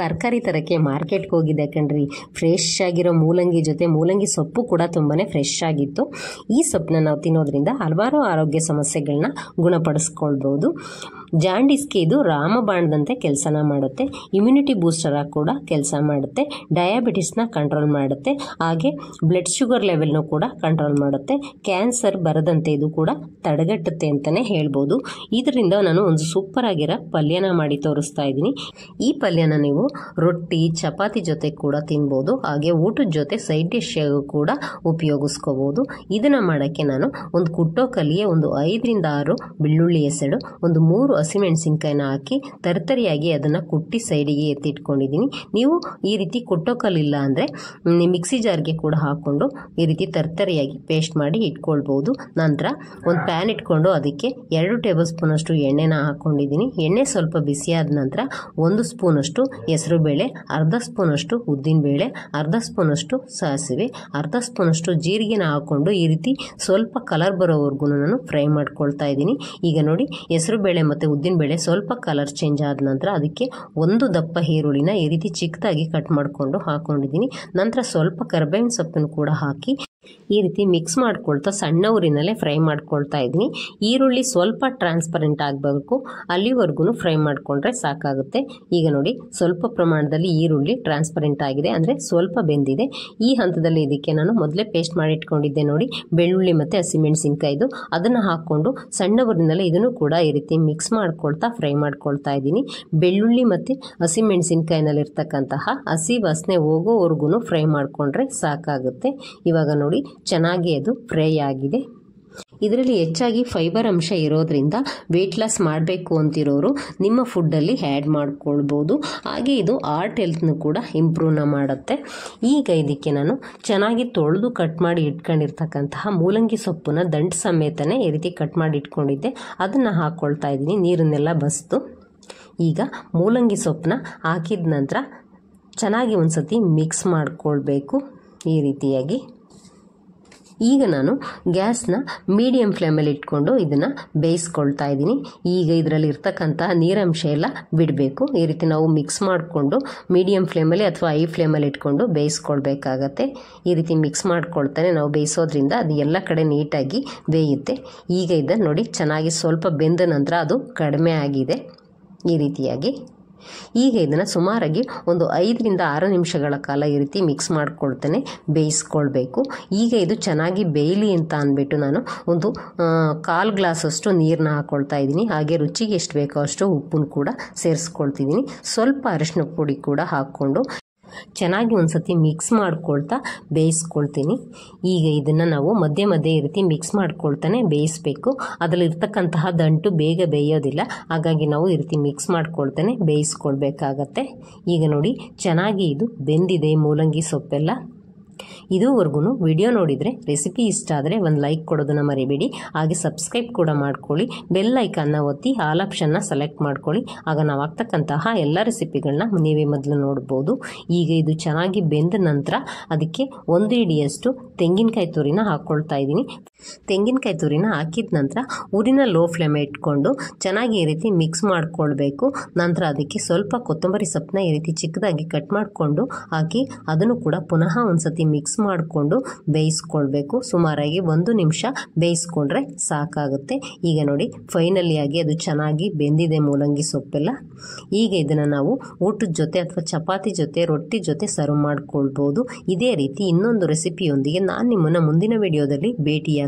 ತರಕಾರಿ ತರಕ್ಕೆ ಮಾರ್ಕೆಟ್ಗೆ ಹೋಗಿದ್ದೆ ಕಣ್ರಿ. ಫ್ರೆಶ್ ಆಗಿರೋ ಮೂಲಂಗಿ ಜೊತೆ ಮೂಲಂಗಿ ಸೊಪ್ಪು ಕೂಡ ತುಂಬಾ ಫ್ರೆಶ್ ಆಗಿತ್ತು. ಈ ಸೊಪ್ಪನ್ನ ನಾವು ತಿನ್ನೋದ್ರಿಂದ ಹಲವಾರು ಆರೋಗ್ಯ ಸಮಸ್ಯೆಗಳನ್ನ ಗುಣಪಡಿಸ್ಕೊಳ್ಬೋದು. ಜಾಂಡೀಸ್ಗೆ ಇದು ರಾಮಬಾಣದಂತೆ ಕೆಲಸನ ಮಾಡುತ್ತೆ. ಇಮ್ಯುನಿಟಿ ಬೂಸ್ಟರ್ ಆಗಿ ಕೂಡ ಕೆಲಸ ಮಾಡುತ್ತೆ. ಡಯಾಬಿಟಿಸ್ನ ಕಂಟ್ರೋಲ್ ಮಾಡುತ್ತೆ. ಹಾಗೆ ಬ್ಲಡ್ ಶುಗರ್ ಲೆವೆಲ್ನು ಕೂಡ ಕಂಟ್ರೋಲ್ ಮಾಡುತ್ತೆ. ಕ್ಯಾನ್ಸರ್ ಬರದಂತೆ ಇದು ಕೂಡ ತಡೆಗಟ್ಟುತ್ತೆ ಅಂತಲೇ ಹೇಳ್ಬೋದು. ಇದರಿಂದ ನಾನು ಒಂದು ಸೂಪರ್ ಆಗಿರೋ ಪಲ್ಯನ ಮಾಡಿ ತೋರಿಸ್ತಾ ಇದ್ದೀನಿ. ಈ ಪಲ್ಯನ ನೀವು ರೊಟ್ಟಿ ಚಪಾತಿ ಜೊತೆ ಕೂಡ ತಿನ್ಬೋದು. ಹಾಗೆ ಊಟದ ಜೊತೆ ಸೈಡ್ ಡಿಶ್ ಕೂಡ ಉಪಯೋಗಿಸ್ಕೋಬೋದು. ಇದನ್ನು ಮಾಡೋಕ್ಕೆ ನಾನು ಒಂದು ಕುಟ್ಟೋ ಕಲ್ಲಿಗೆ ಒಂದು 5 ರಿಂದ 6 ಬೆಳ್ಳುಳ್ಳಿ ಎಸಳು, ಒಂದು 3 ಹಸಿಮೆಣಸಿನ್ಕಾಯಿನ ಹಾಕಿ ತರ್ತರಿಯಾಗಿ ಅದನ್ನು ಕುಟ್ಟಿ ಸೈಡಿಗೆ ಎತ್ತಿಟ್ಕೊಂಡಿದ್ದೀನಿ. ನೀವು ಈ ರೀತಿ ಕುಟ್ಟೋ ಕಲ್ಲಿಲ್ಲ ಅಂದರೆ ಮಿಕ್ಸಿ ಜಾರ್ಗೆ ಕೂಡ ಹಾಕ್ಕೊಂಡು ಈ ರೀತಿ ತರ್ತರಿಯಾಗಿ ಪೇಸ್ಟ್ ಮಾಡಿ ಇಟ್ಕೊಳ್ಬೋದು. ನಂತರ ಒಂದು ಪ್ಯಾನ್ ಇಟ್ಕೊಂಡು ಅದಕ್ಕೆ 2 ಟೇಬಲ್ ಸ್ಪೂನ್ ಅಷ್ಟು ಎಣ್ಣೆನ ಹಾಕ್ಕೊಂಡಿದ್ದೀನಿ. ಎಣ್ಣೆ ಸ್ವಲ್ಪ ಬಿಸಿಯಾದ ನಂತರ 1 ಸ್ಪೂನಷ್ಟು ಹೆಸರುಬೇಳೆ, ಅರ್ಧ ಸ್ಪೂನಷ್ಟು ಉದ್ದಿನಬೇಳೆ, ಅರ್ಧ ಸ್ಪೂನಷ್ಟು ಸಾಸಿವೆ, ಅರ್ಧ ಸ್ಪೂನಷ್ಟು ಜೀರಿಗೆನ ಹಾಕ್ಕೊಂಡು ಈ ರೀತಿ ಸ್ವಲ್ಪ ಕಲರ್ ಬರೋವರೆಗೂ ನಾನು ಫ್ರೈ ಮಾಡ್ಕೊಳ್ತಾ ಇದ್ದೀನಿ. ಈಗ ನೋಡಿ, ಹೆಸರುಬೇಳೆ ಮತ್ತು ಉದ್ದಿನಬೇಳೆ ಸ್ವಲ್ಪ ಕಲರ್ ಚೇಂಜ್ ಆದ ನಂತರ ಅದಕ್ಕೆ 1 ದಪ್ಪ ಈರುಳ್ಳಿನ ಈ ರೀತಿ ಚಿಕ್ಕದಾಗಿ ಕಟ್ ಮಾಡಿಕೊಂಡು ಹಾಕ್ಕೊಂಡಿದ್ದೀನಿ. ನಂತರ ಸ್ವಲ್ಪ ಕರಿಬೇವಿನ ಸೊಪ್ಪನ್ನು ಕೂಡ ಹಾಕಿ ಈ ರೀತಿ ಮಿಕ್ಸ್ ಮಾಡ್ಕೊಳ್ತಾ ಸಣ್ಣ ಊರಿನಲ್ಲೇ ಫ್ರೈ ಮಾಡ್ಕೊಳ್ತಾ ಇದ್ದೀನಿ. ಈರುಳ್ಳಿ ಸ್ವಲ್ಪ ಟ್ರಾನ್ಸ್ಪರೆಂಟ್ ಆಗಬೇಕು, ಅಲ್ಲಿವರೆಗೂ ಫ್ರೈ ಮಾಡಿಕೊಂಡ್ರೆ ಸಾಕಾಗುತ್ತೆ. ಈಗ ನೋಡಿ, ಸ್ವಲ್ಪ ಪ್ರಮಾಣದಲ್ಲಿ ಈರುಳ್ಳಿ ಟ್ರಾನ್ಸ್ಪರೆಂಟ್ ಆಗಿದೆ, ಅಂದರೆ ಸ್ವಲ್ಪ ಬೆಂದಿದೆ. ಈ ಹಂತದಲ್ಲಿ ಇದಕ್ಕೆ ನಾನು ಮೊದಲೇ ಪೇಸ್ಟ್ ಮಾಡಿಟ್ಕೊಂಡಿದ್ದೆ ನೋಡಿ, ಬೆಳ್ಳುಳ್ಳಿ ಮತ್ತು ಹಸಿಮೆಣಸಿನ್ಕಾಯಿದು, ಅದನ್ನು ಹಾಕ್ಕೊಂಡು ಸಣ್ಣ ಊರಿನಲ್ಲೇ ಇದನ್ನು ಕೂಡ ಈ ರೀತಿ ಮಿಕ್ಸ್ ಮಾಡ್ಕೊಳ್ತಾ ಫ್ರೈ ಮಾಡ್ಕೊಳ್ತಾ ಇದ್ದೀನಿ. ಬೆಳ್ಳುಳ್ಳಿ ಮತ್ತು ಹಸಿಮೆಣಸಿನ್ಕಾಯಿನಲ್ಲಿರ್ತಕ್ಕಂತಹ ಹಸಿ ವಾಸನೆ ಹೋಗೋವರೆಗೂ ಫ್ರೈ ಮಾಡಿಕೊಂಡ್ರೆ ಸಾಕಾಗುತ್ತೆ. ಇವಾಗ ನೋಡಿ, ಚೆನ್ನಾಗಿ ಅದು ಫ್ರೈ ಆಗಿದೆ. ಇದರಲ್ಲಿ ಹೆಚ್ಚಾಗಿ ಫೈಬರ್ ಅಂಶ ಇರೋದ್ರಿಂದ ವೆಯ್ಟ್ ಲಾಸ್ ಮಾಡಬೇಕು ಅಂತಿರೋರು ನಿಮ್ಮ ಫುಡ್ಡಲ್ಲಿ ಆ್ಯಡ್ ಮಾಡ್ಕೊಳ್ಬೋದು. ಹಾಗೆ ಇದು ಹಾರ್ಟ್ ಹೆಲ್ತ್ನು ಕೂಡ ಇಂಪ್ರೂವ್ನ ಮಾಡುತ್ತೆ. ಈಗ ಇದಕ್ಕೆ ನಾನು ಚೆನ್ನಾಗಿ ತೊಳೆದು ಕಟ್ ಮಾಡಿ ಇಟ್ಕೊಂಡಿರ್ತಕ್ಕಂತಹ ಮೂಲಂಗಿ ಸೊಪ್ಪನ್ನ ದಂಟು ಸಮೇತನೇ ಈ ರೀತಿ ಕಟ್ ಮಾಡಿ ಇಟ್ಕೊಂಡಿದ್ದೆ, ಅದನ್ನು ಹಾಕ್ಕೊಳ್ತಾ ಇದ್ದೀನಿ ನೀರನ್ನೆಲ್ಲ ಬಸ್ತು. ಈಗ ಮೂಲಂಗಿ ಸೊಪ್ಪನ್ನ ಹಾಕಿದ ನಂತರ ಚೆನ್ನಾಗಿ ಒಂದು ಸತಿ ಮಿಕ್ಸ್ ಮಾಡಿಕೊಳ್ಬೇಕು ಈ ರೀತಿಯಾಗಿ. ಈಗ ನಾನು ಗ್ಯಾಸ್ನ ಮೀಡಿಯಮ್ ಫ್ಲೇಮಲ್ಲಿ ಇಟ್ಕೊಂಡು ಇದನ್ನು ಬೇಯಿಸ್ಕೊಳ್ತಾ ಇದ್ದೀನಿ. ಈಗ ಇದರಲ್ಲಿ ಇರ್ತಕ್ಕಂತಹ ನೀರಂಶ ಎಲ್ಲ ಬಿಡಬೇಕು. ಈ ರೀತಿ ನಾವು ಮಿಕ್ಸ್ ಮಾಡಿಕೊಂಡು ಮೀಡಿಯಮ್ ಫ್ಲೇಮಲ್ಲಿ ಅಥವಾ ಹೈ ಫ್ಲೇಮಲ್ಲಿ ಇಟ್ಕೊಂಡು ಬೇಯಿಸ್ಕೊಳ್ಬೇಕಾಗತ್ತೆ. ಈ ರೀತಿ ಮಿಕ್ಸ್ ಮಾಡ್ಕೊಳ್ತಾನೆ ನಾವು ಬೇಯಿಸೋದ್ರಿಂದ ಅದು ಎಲ್ಲ ಕಡೆ ನೀಟಾಗಿ ಬೇಯುತ್ತೆ. ಈಗ ಇದನ್ನು ನೋಡಿ, ಚೆನ್ನಾಗಿ ಸ್ವಲ್ಪ ಬೆಂದ ನಂತರ ಅದು ಕಡಿಮೆ ಆಗಿದೆ ಈ ರೀತಿಯಾಗಿ. ಈಗ ಇದನ್ನು ಸುಮಾರಾಗಿ ಒಂದು 5 ರಿಂದ 6 ನಿಮಿಷಗಳ ಕಾಲ ಈ ರೀತಿ ಮಿಕ್ಸ್ ಮಾಡ್ಕೊಳ್ತಾನೆ ಬೇಯಿಸ್ಕೊಳ್ಬೇಕು. ಈಗ ಇದು ಚೆನ್ನಾಗಿ ಬೇಯಲಿ ಅಂತ ಅಂದ್ಬಿಟ್ಟು ನಾನು ಒಂದು 1/4 ಗ್ಲಾಸಷ್ಟು ನೀರನ್ನ ಹಾಕ್ಕೊಳ್ತಾ ಇದ್ದೀನಿ. ಹಾಗೆ ರುಚಿಗೆ ಎಷ್ಟು ಬೇಕೋ ಅಷ್ಟು ಉಪ್ಪನ್ನು ಕೂಡ ಸೇರಿಸ್ಕೊಳ್ತಿದ್ದೀನಿ. ಸ್ವಲ್ಪ ಅರಿಶಿನ ಪುಡಿ ಕೂಡ ಹಾಕ್ಕೊಂಡು ಚೆನ್ನಾಗಿ ಒಂದು ಸತಿ ಮಿಕ್ಸ್ ಮಾಡ್ಕೊಳ್ತಾ ಬೇಯಿಸ್ಕೊಳ್ತೀನಿ. ಈಗ ಇದನ್ನು ನಾವು ಮಧ್ಯೆ ಮಧ್ಯೆ ಈ ರೀತಿ ಮಿಕ್ಸ್ ಮಾಡ್ಕೊಳ್ತಾನೆ ಬೇಯಿಸಬೇಕು. ಅದರಲ್ಲಿರ್ತಕ್ಕಂತಹ ದಂಟು ಬೇಗ ಬೇಯೋದಿಲ್ಲ, ಹಾಗಾಗಿ ನಾವು ಈ ರೀತಿ ಮಿಕ್ಸ್ ಮಾಡ್ಕೊಳ್ತಾನೆ ಬೇಯಿಸ್ಕೊಳ್ಬೇಕಾಗತ್ತೆ. ಈಗ ನೋಡಿ, ಚೆನ್ನಾಗಿ ಇದು ಬೆಂದಿದೆ ಮೂಲಂಗಿ ಸೊಪ್ಪೆಲ್ಲ. ಇದುವರೆಗೂ ವಿಡಿಯೋ ನೋಡಿದರೆ ರೆಸಿಪಿ ಇಷ್ಟ ಆದರೆ ಒಂದು ಲೈಕ್ ಕೊಡೋದನ್ನು ಮರಿಬೇಡಿ. ಹಾಗೆ ಸಬ್ಸ್ಕ್ರೈಬ್ ಕೂಡ ಮಾಡ್ಕೊಳ್ಳಿ. ಬೆಲ್ ಐಕಾನ್ನ ಒತ್ತಿ ಆಲ್ ಆಪ್ಷನ್ನ ಸೆಲೆಕ್ಟ್ ಮಾಡ್ಕೊಳ್ಳಿ. ಆಗ ನಾವು ಆಗ್ತಕ್ಕಂತಹ ಎಲ್ಲ ರೆಸಿಪಿಗಳನ್ನ ನೀವೇ ಮೊದಲು ನೋಡ್ಬೋದು. ಈಗ ಇದು ಚೆನ್ನಾಗಿ ಬೆಂದ ನಂತರ ಅದಕ್ಕೆ 1 ಹಿಡಿಯಷ್ಟು ತೆಂಗಿನಕಾಯಿ ತುರಿನ ಹಾಕ್ಕೊಳ್ತಾ ಇದ್ದೀನಿ. ತೆಂಗಿನಕಾಯಿ ತುರಿನ ಹಾಕಿದ ನಂತರ ಊರಿನ ಲೋ ಫ್ಲೇಮ್ ಇಟ್ಕೊಂಡು ಚೆನ್ನಾಗಿ ಈ ರೀತಿ ಮಿಕ್ಸ್ ಮಾಡ್ಕೊಳ್ಬೇಕು. ನಂತರ ಅದಕ್ಕೆ ಸ್ವಲ್ಪ ಕೊತ್ತಂಬರಿ ಸೊಪ್ಪನ್ನ ಈ ರೀತಿ ಚಿಕ್ಕದಾಗಿ ಕಟ್ ಮಾಡಿಕೊಂಡು ಹಾಕಿ ಅದನ್ನು ಕೂಡ ಪುನಃ ಒಂದು ಸತಿ ಮಿಕ್ಸ್ ಮಾಡಿಕೊಂಡು ಬೇಯಿಸ್ಕೊಳ್ಬೇಕು. ಸುಮಾರಾಗಿ 1 ನಿಮಿಷ ಬೇಯಿಸ್ಕೊಂಡ್ರೆ ಸಾಕಾಗುತ್ತೆ. ಈಗ ನೋಡಿ, ಫೈನಲಿ ಆಗಿ ಅದು ಚೆನ್ನಾಗಿ ಬೆಂದಿದೆ ಮೂಲಂಗಿ ಸೊಪ್ಪೆಲ್ಲ. ಈಗ ಇದನ್ನು ನಾವು ಊಟದ ಜೊತೆ ಅಥವಾ ಚಪಾತಿ ಜೊತೆ ರೊಟ್ಟಿ ಜೊತೆ ಸರ್ವ್ ಮಾಡ್ಕೊಳ್ಬೋದು. ಇದೇ ರೀತಿ ಇನ್ನೊಂದು ರೆಸಿಪಿಯೊಂದಿಗೆ ನಾನು ನಿಮ್ಮನ್ನು ಮುಂದಿನ ವಿಡಿಯೋದಲ್ಲಿ ಭೇಟಿಯಾಗ್ತೀನಿ.